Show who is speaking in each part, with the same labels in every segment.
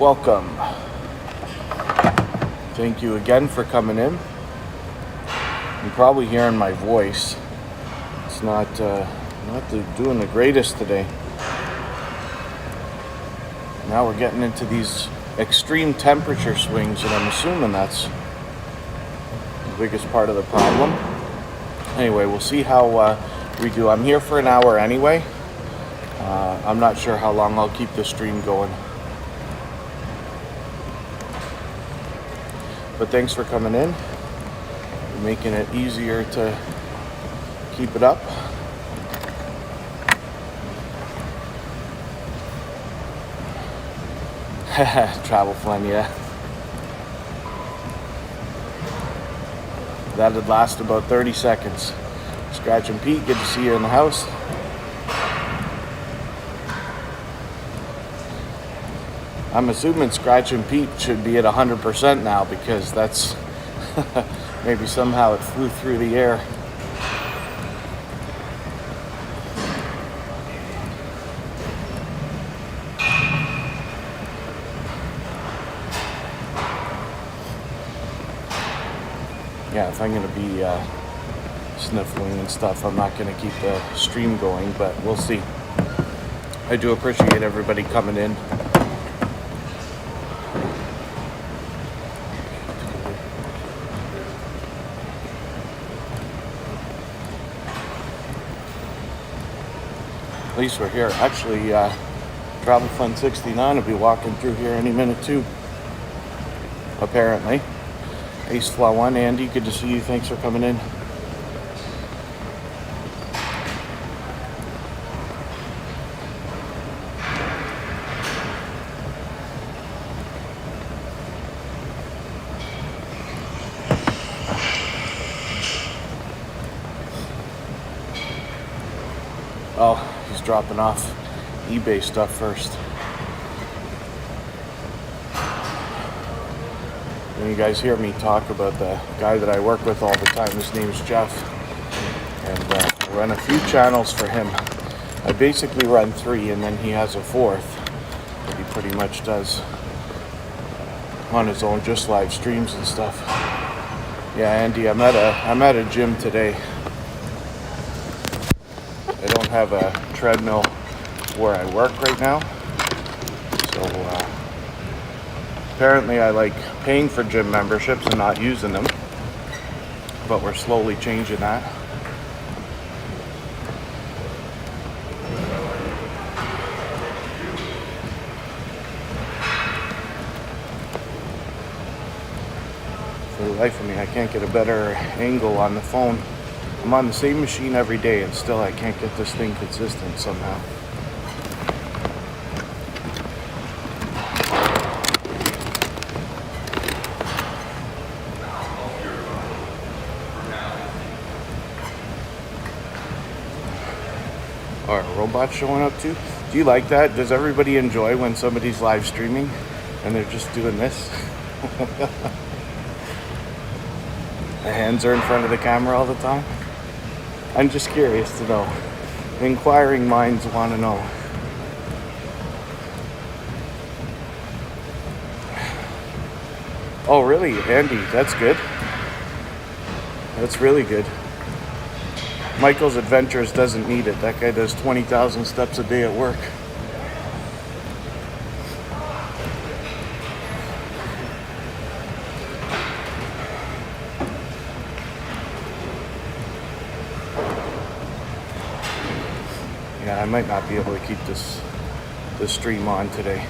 Speaker 1: Welcome. Thank you again for coming in. You're probably hearing my voice. It's not doing the greatest today. Now we're getting into these extreme temperature swings, and I'm assuming that's the biggest part of the problem. Anyway, we'll see how we do. I'm here for an hour anyway. I'm not sure how long I'll keep the stream going. But thanks for coming in. You're making it easier to keep it up. Travel fun, yeah. That'd last about 30 seconds. Scratch and Pete, good to see you in the house. I'm assuming Scratch and Pete should be at 100% now, because that's maybe somehow it flew through the air. Yeah, if I'm going to be sniffling and stuff, I'm not going to keep the stream going, but we'll see. I do appreciate everybody coming in. At least we're here. Actually, Travel Fun 69 will be walking through here any minute too, apparently. Ace Flaw 1, Andy, good to see you. Thanks for coming in. Oh, he's dropping off eBay stuff first. When you guys hear me talk about the guy that I work with all the time, his name's Jeff, and I run a few channels for him. I basically run 3, and then he has a 4th that he pretty much does on his own, just live streams and stuff. Yeah, Andy, I'm at a gym today. I don't have a treadmill where I work right now, so apparently I like paying for gym memberships and not using them, but we're slowly changing that. For the life of me, I can't get a better angle on the phone. I'm on the same machine every day, and still I can't get this thing consistent somehow. Are robots showing up too? Do you like that? Does everybody enjoy when somebody's live streaming and they're just doing this? The hands are in front of the camera all the time? I'm just curious to know. Inquiring minds want to know. Oh, really, Andy? That's good. That's really good. Michael's Adventures doesn't need it. That guy does 20,000 steps a day at work. Yeah, I might not be able to keep this stream on today.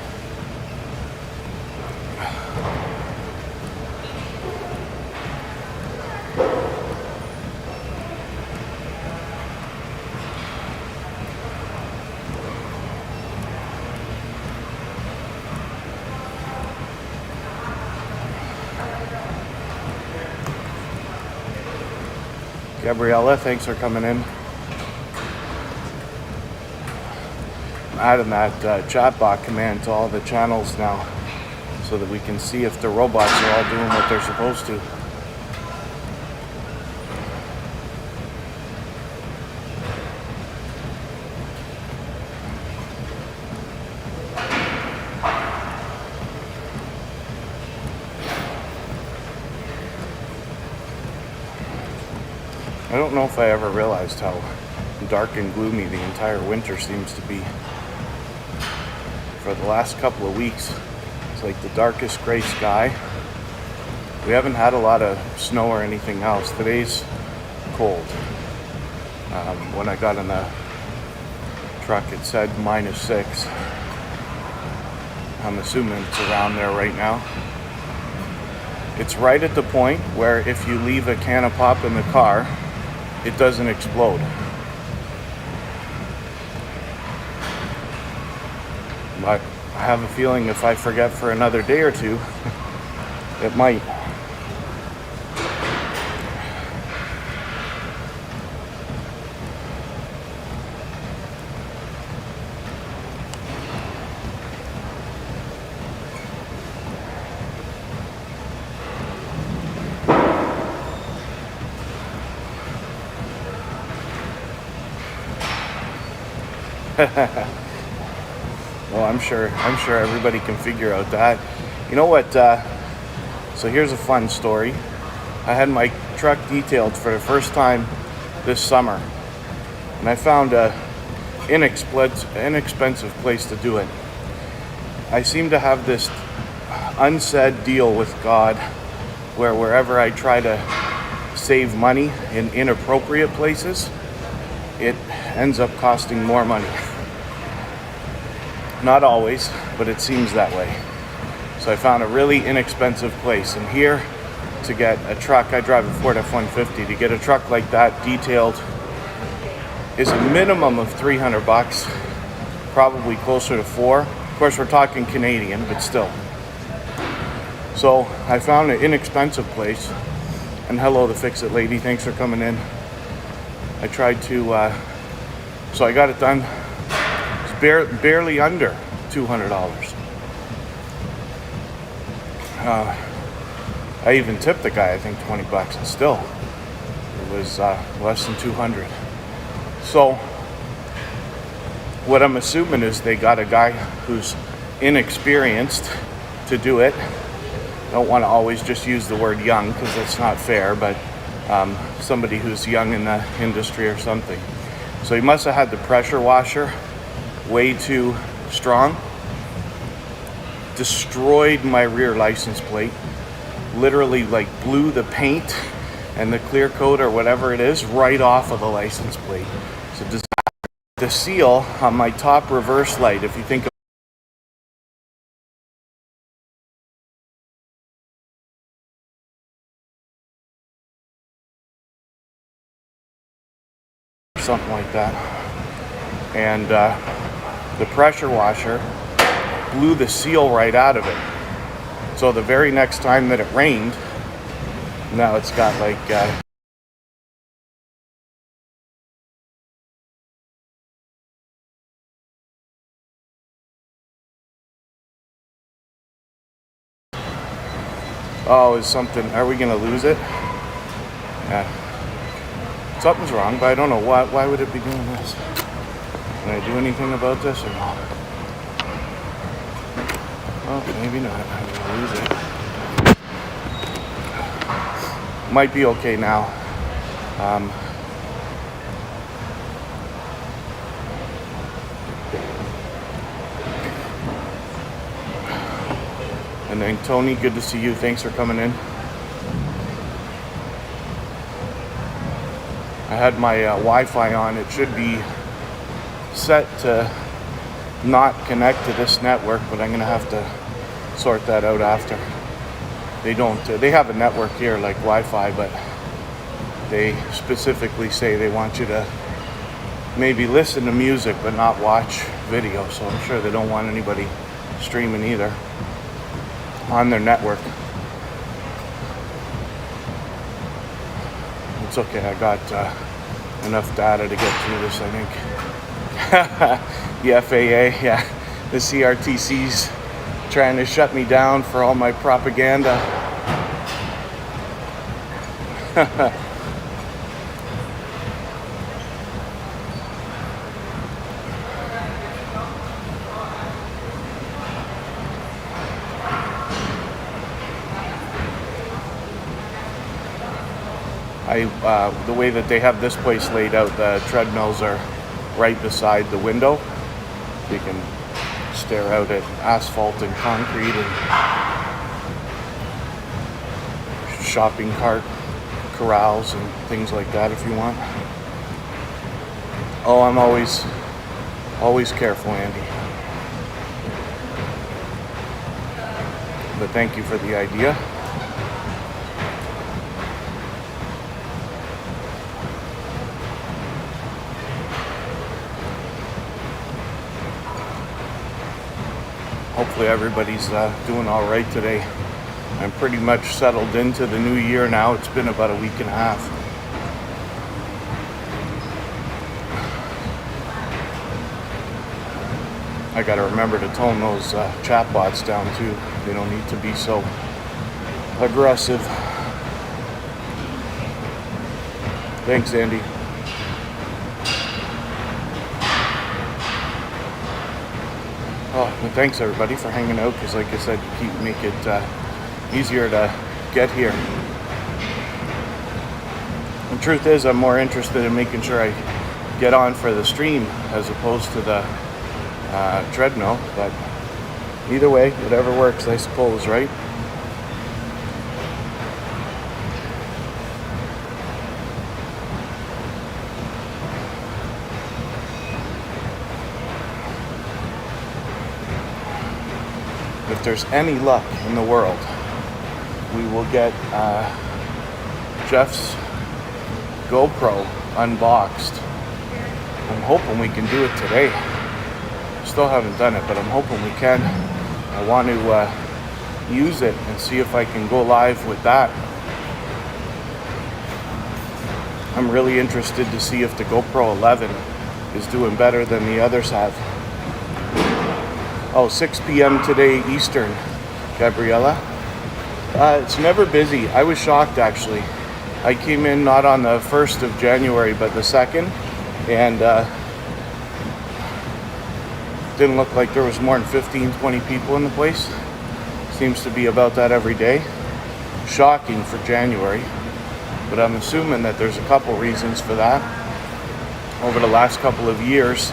Speaker 1: Gabriella, thanks for coming in. I'm adding that chatbot command to all the channels now so that we can see if the robots are all doing what they're supposed to. don't know if I ever realized how dark and gloomy the entire winter seems to be. For the last couple of weeks, it's like the darkest gray sky. We haven't had a lot of snow or anything else. Today's cold. When I got in the truck, it said -6. I'm assuming it's around there right now. It's right at the point where if you leave a can of pop in the car, it doesn't explode. But I have a feeling if I forget for another day or two, it might. Well, I'm sure everybody can figure out that. You know what? So here's a fun story. I had my truck detailed for the first time this summer, and I found a inexpensive place to do it. I seem to have this unsaid deal with God, where wherever I try to save money in inappropriate places, it ends up costing more money. Not always, but it seems that way. So I found a really inexpensive place, and here to get a truck, I drive a Ford F-150, to get a truck like that detailed is a minimum of $300, probably closer to $4. Of course, we're talking Canadian, but still. So I found an inexpensive place, and hello, the fix-it lady, thanks for coming in. I tried to, so I got it done. Barely under $200. I even tipped the guy, I think, $20, and still it was less than 200. So what I'm assuming is they got a guy who's inexperienced to do it. I don't want to always just use the word young because that's not fair, but somebody who's young in the industry or something. So he must have had the pressure washer way too strong. Destroyed my rear license plate. Literally like blew the paint and the clear coat or whatever it is right off of the license plate. So the seal on my top reverse light, if you think of something like that, and the pressure washer blew the seal right out of it. So the very next time that it rained, now it's got like oh, is something, are we gonna lose it? Yeah, something's wrong, but I don't know why would it be doing this. Can I do anything about this or not? Oh, maybe not. I'm gonna lose it. Might be okay now. And then Tony, good to see you. Thanks for coming in. I had my Wi-Fi on. It should be set to not connect to this network, but I'm gonna have to sort that out after. They don't, they have a network here like Wi-Fi, but they specifically say they want you to maybe listen to music but not watch video, so I'm sure they don't want anybody streaming either on their network. It's okay, I got enough data to get through this, I think. The FAA, yeah, the CRTC's trying to shut me down for all my propaganda. The way that they have this place laid out, the treadmills are right beside the window. You can stare out at asphalt and concrete and shopping cart corrals and things like that if you want. Oh, I'm always careful, Andy. But thank you for the idea. Hopefully everybody's doing all right today. I'm pretty much settled into the new year now. It's been about a week and a half. I gotta remember to tone those chatbots down too. They don't need to be so aggressive. Thanks, Andy. Oh, and thanks everybody for hanging out, because like I said, you make it easier to get here. The truth is, I'm more interested in making sure I get on for the stream as opposed to the treadmill, but either way, whatever works, I suppose, right? If there's any luck in the world, we will get Jeff's GoPro unboxed. I'm hoping we can do it today. Still haven't done it, but I'm hoping we can. I want to use it and see if I can go live with that. I'm really interested to see if the GoPro 11 is doing better than the others have. Oh, 6 p.m. today Eastern, Gabriella. It's never busy. I was shocked, actually. I came in not on the 1st of January, but the 2nd, and didn't look like there was more than 15, 20 people in the place. Seems to be about that every day. Shocking for January, but I'm assuming that there's a couple reasons for that. Over the last couple of years,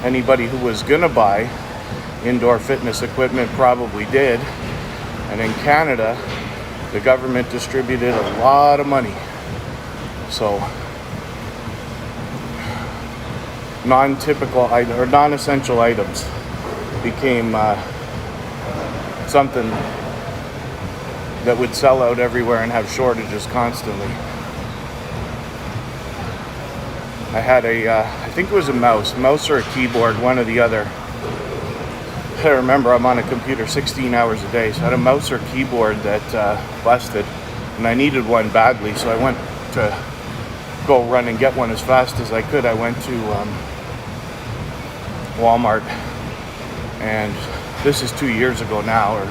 Speaker 1: anybody who was gonna buy indoor fitness equipment probably did. And in Canada, the government distributed a lot of money. So non-typical or non-essential items became something that would sell out everywhere and have shortages constantly. I had I think it was a mouse or a keyboard, one or the other. I remember I'm on a computer 16 hours a day, so I had a mouse or keyboard that busted, and I needed one badly, so I went to go run and get one as fast as I could. I went to Walmart, and this is 2 years ago now, or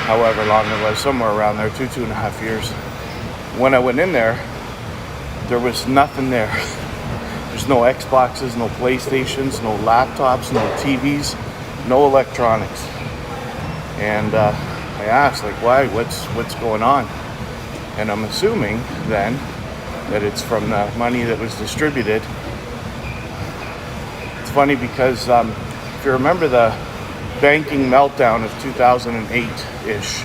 Speaker 1: however long it was, somewhere around there, 2.5 years. When I went in there, there was nothing there. There's no Xboxes, no PlayStations, no laptops, no TVs, no electronics. And I asked, like, why? What's going on? And I'm assuming then that it's from the money that was distributed. It's funny because if you remember the banking meltdown of 2008-ish,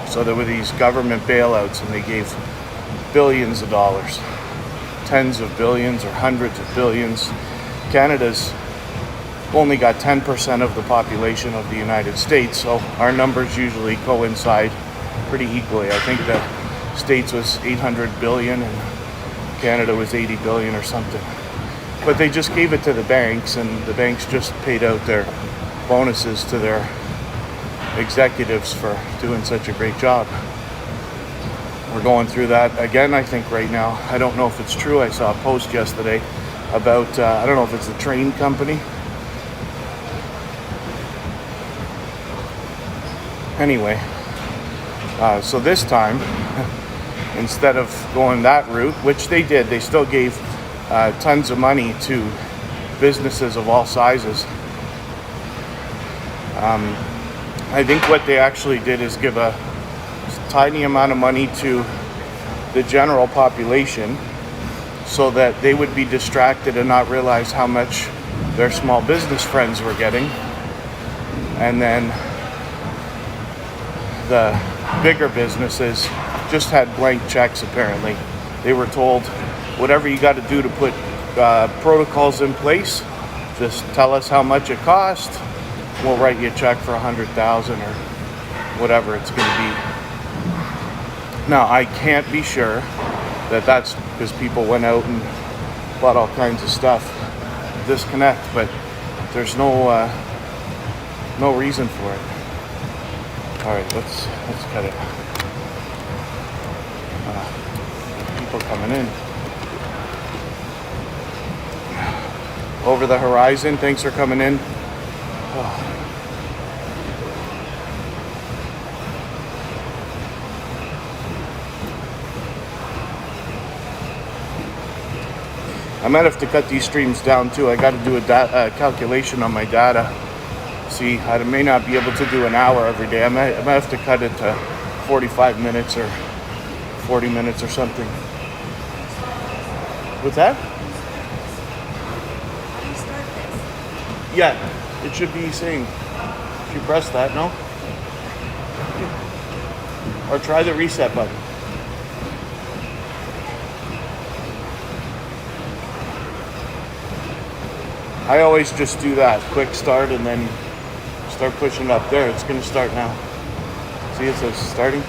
Speaker 1: so there were these government bailouts, and they gave billions of dollars. Tens of billions or hundreds of billions. Canada's only got 10% of the population of the United States, so our numbers usually coincide pretty equally. I think the States was 800 billion and Canada was 80 billion or something. But they just gave it to the banks, and the banks just paid out their bonuses to their executives for doing such a great job. We're going through that again, I think, right now. I don't know if it's true. I saw a post yesterday about, I don't know if it's the train company. Anyway, so this time, instead of going that route, which they did, they still gave tons of money to businesses of all sizes. I think what they actually did is give tiny amount of money to the general population so that they would be distracted and not realize how much their small business friends were getting. And then the bigger businesses just had blank checks apparently. They were told, whatever you got to do to put protocols in place, just tell us how much it cost. We'll write you a check for $100,000 or whatever it's going to be. Now, I can't be sure that that's because people went out and bought all kinds of stuff. Disconnect, but there's no reason for it. All right, let's cut it. People coming in. Over the horizon, thanks for coming in. Oh. I might have to cut these streams down too. I got to do a calculation on my data. See, I may not be able to do an hour every day. I might have to cut it to 45 minutes or 40 minutes or something. What's that? Yeah, it should be saying, if you press that, no? Or try the reset button. I always just do that, quick start and then start pushing up there. It's going to start now. See, it says starting.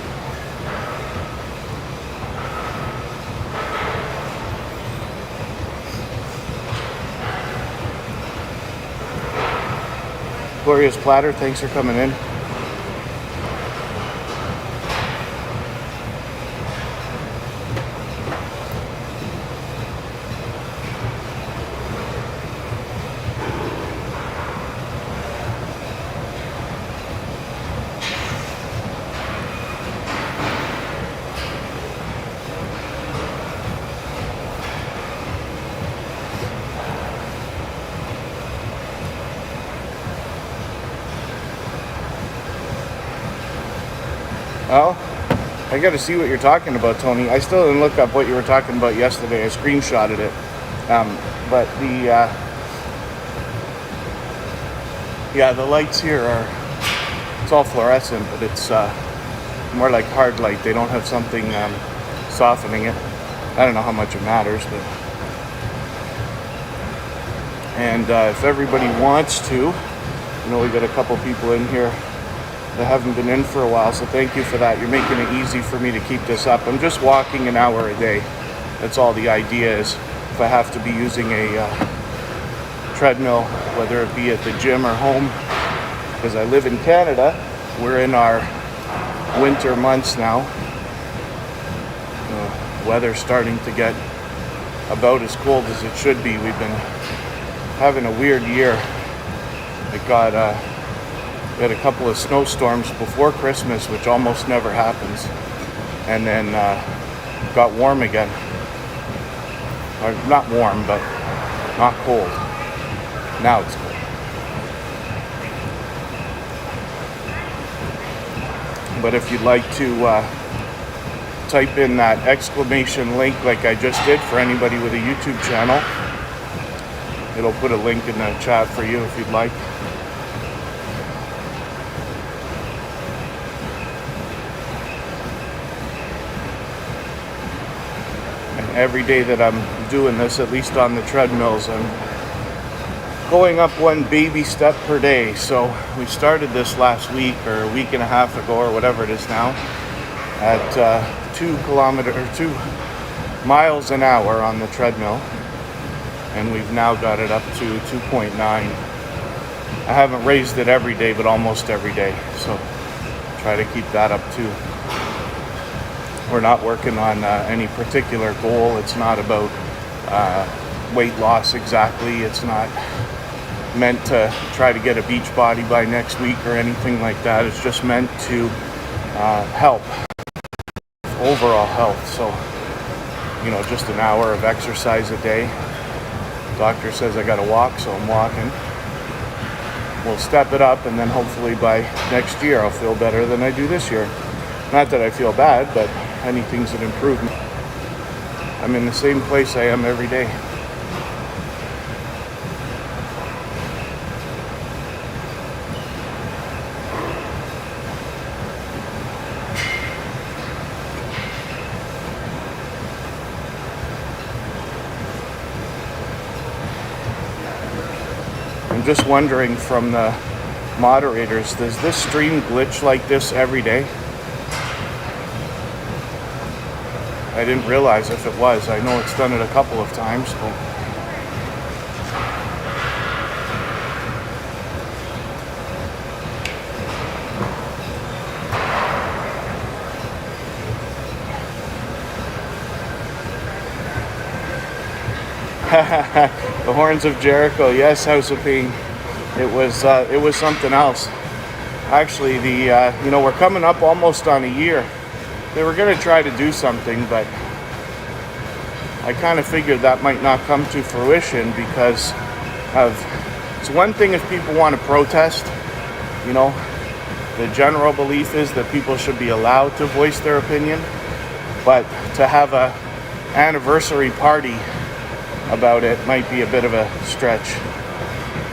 Speaker 1: Glorious Platter, thanks for coming in. Well, I got to see what you're talking about, Tony. I still didn't look up what you were talking about yesterday. I screenshotted it. But the lights here it's all fluorescent, but it's more like hard light. They don't have something softening it. I don't know how much it matters, but. And if everybody wants to, we got a couple people in here that haven't been in for a while, so thank you for that. You're making it easy for me to keep this up. I'm just walking an hour a day. That's all the idea is. If I have to be using a treadmill, whether it be at the gym or home, because I live in Canada, we're in our winter months now. The weather's starting to get about as cold as it should be. We've been having a weird year. We had a couple of snowstorms before Christmas, which almost never happens, and then got warm again. Or not warm, but not cold. Now it's cold. But if you'd like to type in that exclamation link like I just did for anybody with a YouTube channel, it'll put a link in the chat for you if you'd like. Every day that I'm doing this, at least on the treadmills, I'm going up one baby step per day. So we started this last week or a week and a half ago or whatever it is now at 2 miles an hour on the treadmill, and we've now got it up to 2.9. I haven't raised it every day, but almost every day, so try to keep that up too. We're not working on any particular goal. It's not about weight loss exactly. It's not meant to try to get a beach body by next week or anything like that. It's just meant to help, overall health. So, just an hour of exercise a day. Doctor says I gotta walk, so I'm walking. We'll step it up, and then hopefully by next year I'll feel better than I do this year. Not that I feel bad, but anything's an improvement. I'm in the same place I am every day. I'm just wondering from the moderators, does this stream glitch like this every day? I didn't realize if it was. I know it's done it a couple of times, but the Horns of Jericho, yes, House of Pain. It was something else. Actually, we're coming up almost on a year. They were going to try to do something, but I kind of figured that might not come to fruition because it's one thing if people want to protest. The general belief is that people should be allowed to voice their opinion, but to have a anniversary party about it might be a bit of a stretch.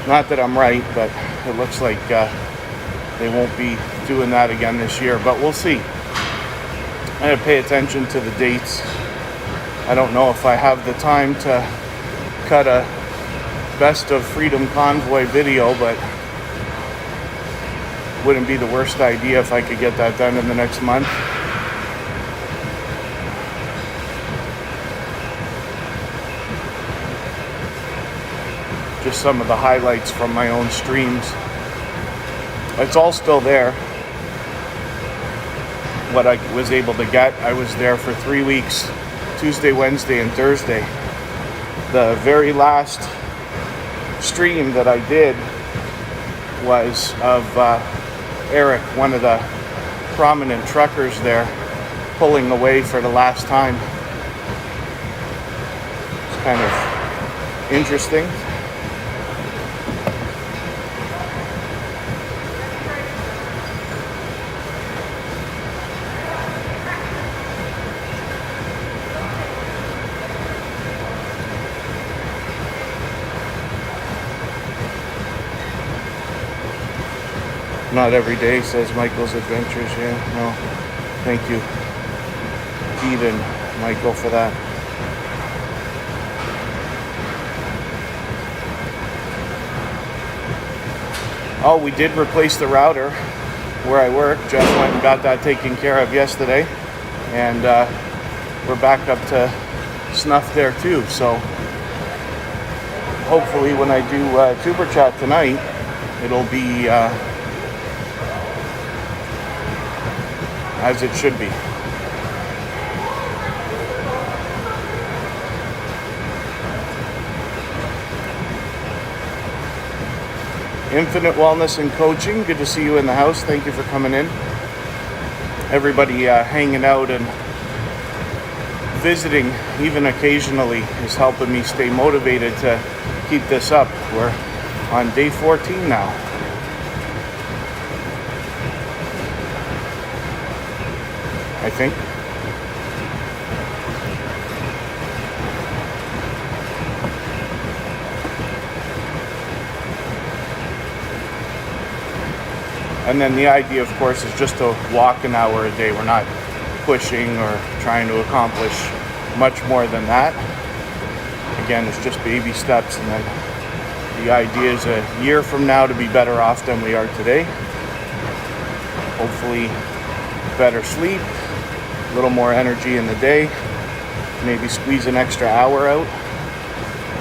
Speaker 1: Not that I'm right, but it looks like they won't be doing that again this year, but we'll see. I gotta pay attention to the dates. I don't know if I have the time to cut a Best of Freedom Convoy video, but wouldn't be the worst idea if I could get that done in the next month. Just some of the highlights from my own streams. It's all still there. What I was able to get, I was there for 3 weeks, Tuesday, Wednesday, and Thursday. The very last stream that I did was of Eric, one of the prominent truckers there, pulling away for the last time. It's kind of interesting. Not every day, says Michael's Adventures. Yeah, no. Thank you, Eden, Michael, for that. Oh, we did replace the router where I work. Jeff went and got that taken care of yesterday. And we're back up to snuff there too. So hopefully when I do Tuber Chat tonight, it'll be as it should be. Infinite Wellness and Coaching, good to see you in the house. Thank you for coming in. Everybody hanging out and visiting, even occasionally, is helping me stay motivated to keep this up. We're on day 14 now. I think. And then the idea, of course, is just to walk an hour a day. We're not pushing or trying to accomplish much more than that. Again, it's just baby steps, and then the idea is a year from now to be better off than we are today. Hopefully better sleep, a little more energy in the day, maybe squeeze an extra hour out,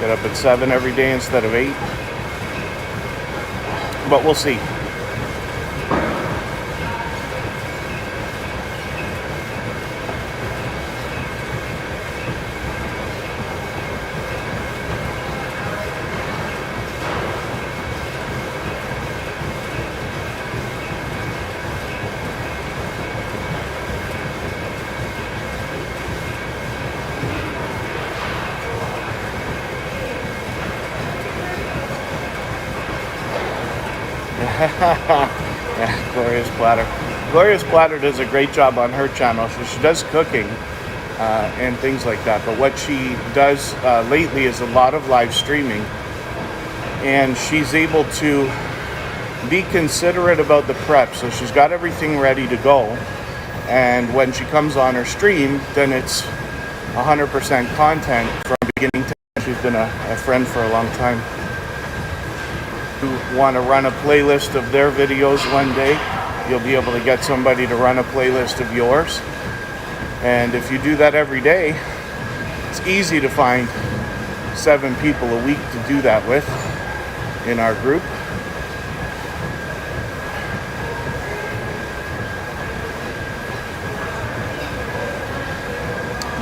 Speaker 1: get up at 7 every day instead of 8, but we'll see. Yeah, glorious platter. Gloria's Platter does a great job on her channel. So she does cooking and things like that. But what she does lately is a lot of live streaming. And she's able to be considerate about the prep. So she's got everything ready to go. And when she comes on her stream, then it's 100% content from beginning to end. She's been a friend for a long time. You want to run a playlist of their videos one day, you'll be able to get somebody to run a playlist of yours. And if you do that every day, it's easy to find 7 people a week to do that with in our group.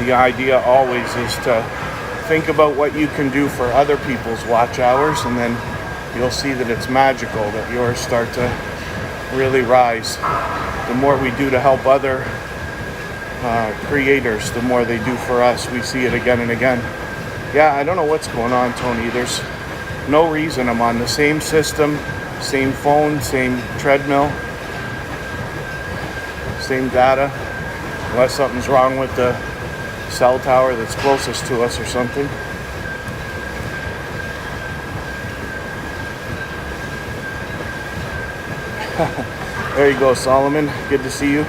Speaker 1: The idea always is to think about what you can do for other people's watch hours, and then you'll see that it's magical, that yours start to really rise. The more we do to help other creators, the more they do for us. We see it again and again. Yeah, I don't know what's going on, Tony. There's no reason. I'm on the same system, same phone, same treadmill, same data, unless something's wrong with the cell tower that's closest to us or something. There you go, Solomon. Good to see you.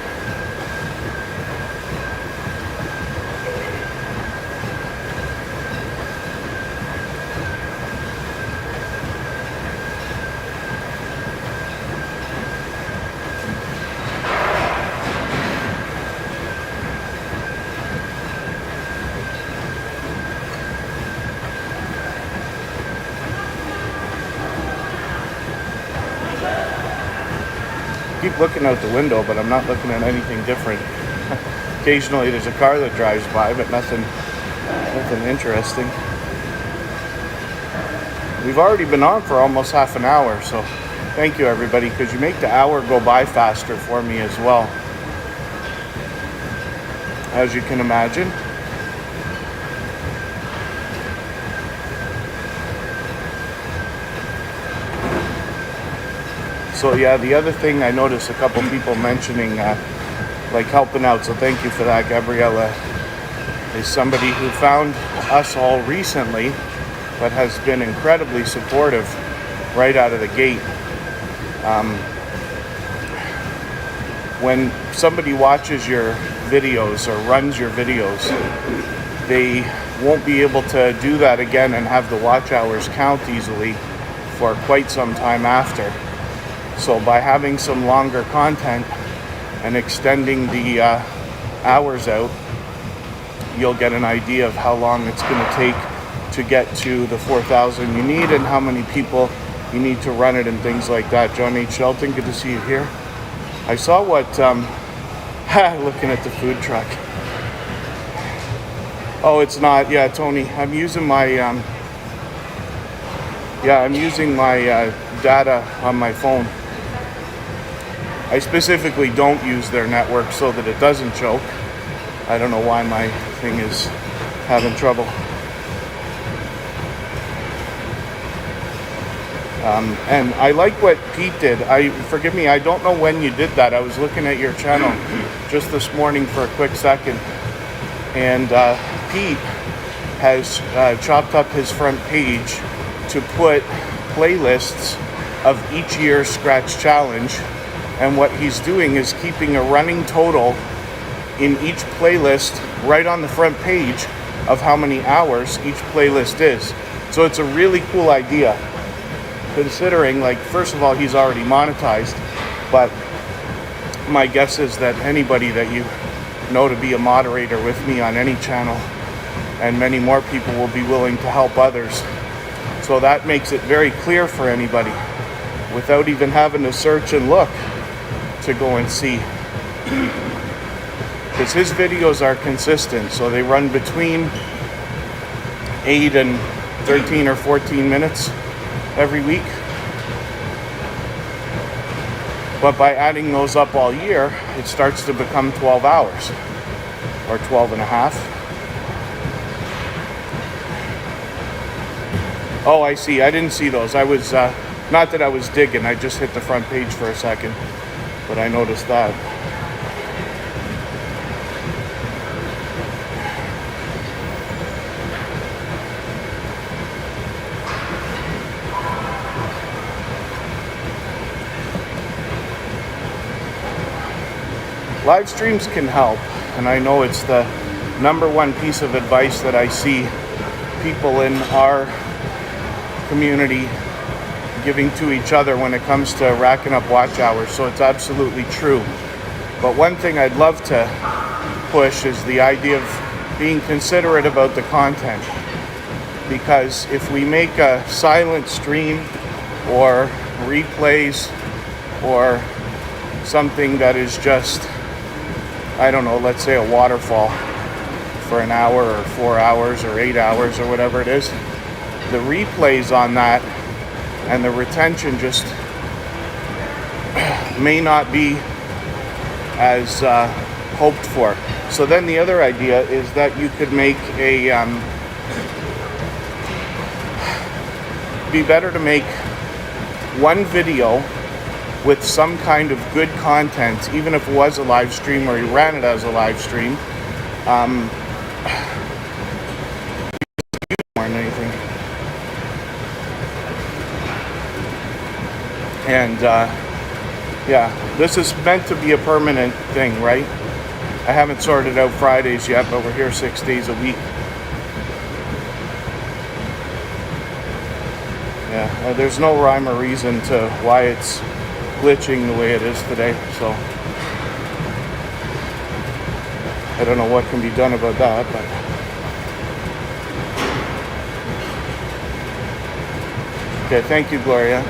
Speaker 1: Keep looking out the window, but I'm not looking at anything different. Occasionally there's a car that drives by, but nothing interesting. We've already been on for almost half an hour, so thank you everybody, because you make the hour go by faster for me as well, as you can imagine. So yeah, the other thing I noticed a couple people mentioning, like helping out, so thank you for that. Gabriella is somebody who found us all recently, but has been incredibly supportive right out of the gate. When somebody watches your videos or runs your videos, they won't be able to do that again and have the watch hours count easily for quite some time after. So by having some longer content and extending the hours out, you'll get an idea of how long it's going to take to get to the 4,000 you need and how many people you need to run it and things like that. John H. Shelton, good to see you here. I saw what, looking at the food truck. Oh, it's not, yeah, Tony, I'm using my, data on my phone. I specifically don't use their network so that it doesn't choke. I don't know why my thing is having trouble. And I like what Pete did. Forgive me, I don't know when you did that. I was looking at your channel just this morning for a quick second. And Pete has chopped up his front page to put playlists of each year's Scratch Challenge. And what he's doing is keeping a running total in each playlist right on the front page of how many hours each playlist is. So it's a really cool idea, considering, like, first of all, he's already monetized, but my guess is that anybody that you know to be a moderator with me on any channel, and many more people, will be willing to help others. So that makes it very clear for anybody, without even having to search and look, to go and see. Because his videos are consistent, so they run between 8 and 13 or 14 minutes every week. But by adding those up all year, it starts to become 12 hours, or 12 and a half. Oh, I see. I didn't see those. I was, not that I was digging, I just hit the front page for a second. but I noticed that. Live streams can help, and I know it's the number one piece of advice that I see people in our community giving to each other when it comes to racking up watch hours, so it's absolutely true. But one thing I'd love to push is the idea of being considerate about the content, because if we make a silent stream or replays or something that is just, I don't know, let's say a waterfall for an hour or 4 hours or 8 hours or whatever it is, the replays on that and the retention just may not be as hoped for. So then the other idea is that you could make a, be better to make one video with some kind of good content, even if it was a live stream or you ran it as a live stream, more than anything. And yeah, this is meant to be a permanent thing, right? I haven't sorted out Fridays yet, but we're here 6 days a week. Yeah, there's no rhyme or reason to why it's glitching the way it is today, so I don't know what can be done about that, but okay, thank you, Gloria.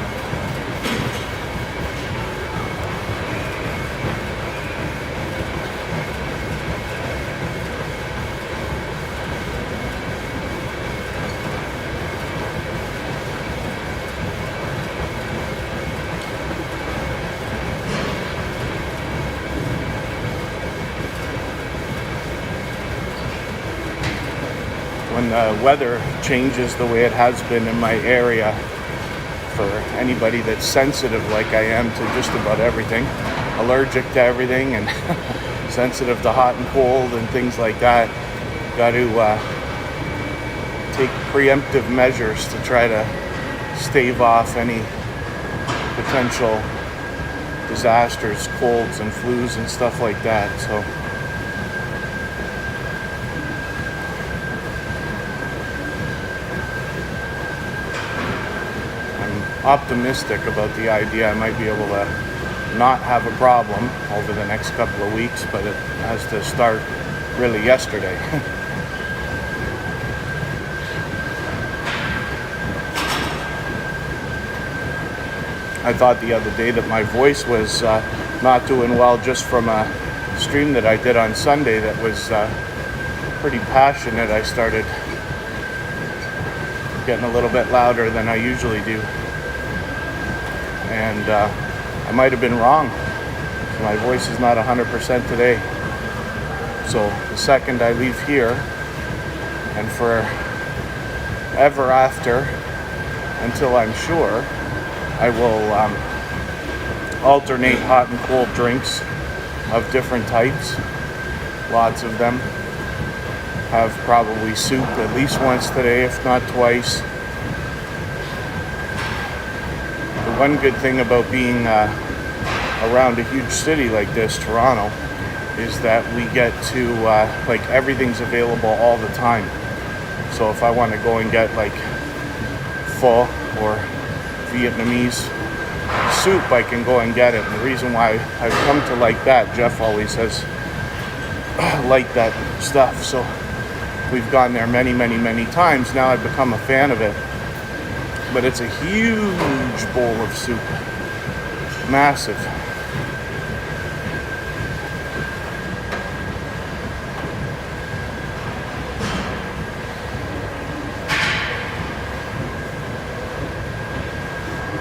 Speaker 1: When the weather changes the way it has been in my area, for anybody that's sensitive like I am to just about everything, allergic to everything and sensitive to hot and cold and things like that, got to take preemptive measures to try to stave off any potential disasters, colds and flus and stuff like that. So optimistic about the idea I might be able to not have a problem over the next couple of weeks, but it has to start really yesterday. I thought the other day that my voice was not doing well just from a stream that I did on Sunday that was pretty passionate. I started getting a little bit louder than I usually do. And I might have been wrong. My voice is not 100% today. So the second I leave here, and forever after, until I'm sure, I will alternate hot and cold drinks of different types, lots of them. Have probably soup at least once today, if not twice. The one good thing about being around a huge city like this, Toronto, is that we get to, like, everything's available all the time. So if I want to go and get like pho or Vietnamese soup, I can go and get it. And the reason why I've come to like that, Jeff always says, like that stuff. So we've gone there many, many, many times. Now I've become a fan of it. But it's a huge bowl of soup. Massive.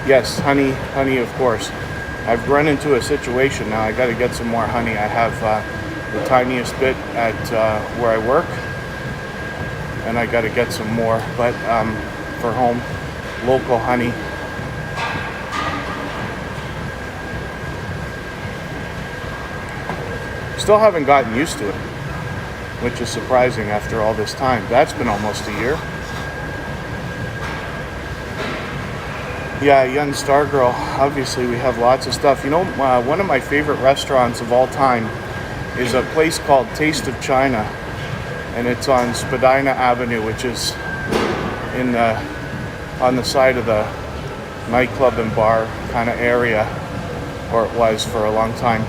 Speaker 1: Yes, honey, of course. I've run into a situation now. I got to get some more honey. I have the tiniest bit at where I work, and I got to get some more. But for home, local honey. Still haven't gotten used to it, which is surprising after all this time. That's been almost a year. Yeah, Young Star Girl. Obviously, we have lots of stuff. You know, one of my favorite restaurants of all time is a place called Taste of China, and it's on Spadina Avenue, which is in on the side of the nightclub and bar kind of area, or it was for a long time.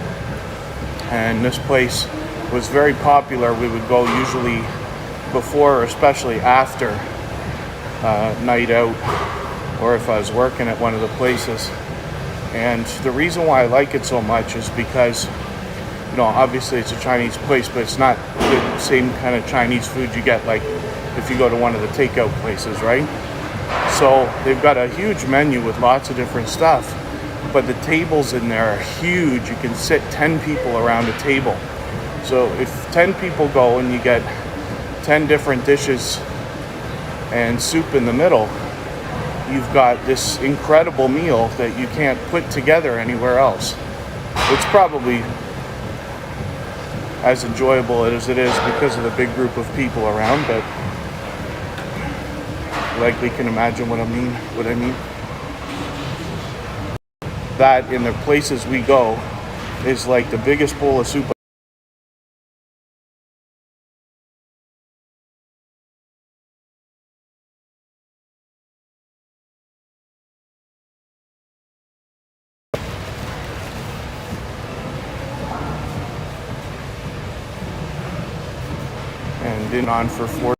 Speaker 1: And this place was very popular. We would go usually before or especially after night out, or if I was working at one of the places. And the reason why I like it so much is because, you know, obviously it's a Chinese place, but it's not the same kind of Chinese food you get like if you go to one of the takeout places, right? So they've got a huge menu with lots of different stuff, but the tables in there are huge. You can sit 10 people around a table. So if 10 people go and you get 10 different dishes and soup in the middle, you've got this incredible meal that you can't put together anywhere else. It's probably as enjoyable as it is because of the big group of people around, but you likely can imagine what I mean. That in the places we go is like the biggest bowl of soup. And then on for 4.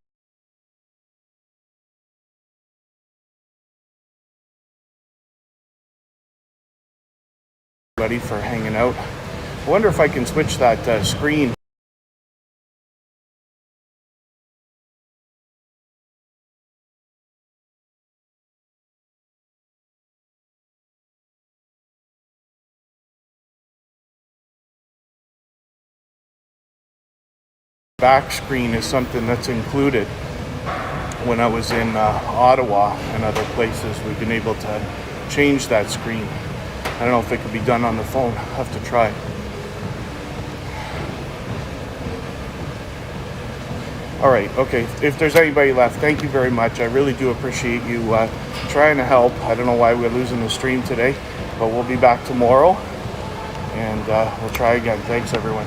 Speaker 1: Buddy for hanging out. I wonder if I can switch that screen. Back screen is something that's included. When I was in Ottawa and other places, we've been able to change that screen. I don't know if it could be done on the phone. I'll have to try. All right, okay. If there's anybody left, thank you very much. I really do appreciate you trying to help. I don't know why we're losing the stream today, but we'll be back tomorrow, and we'll try again. Thanks, everyone.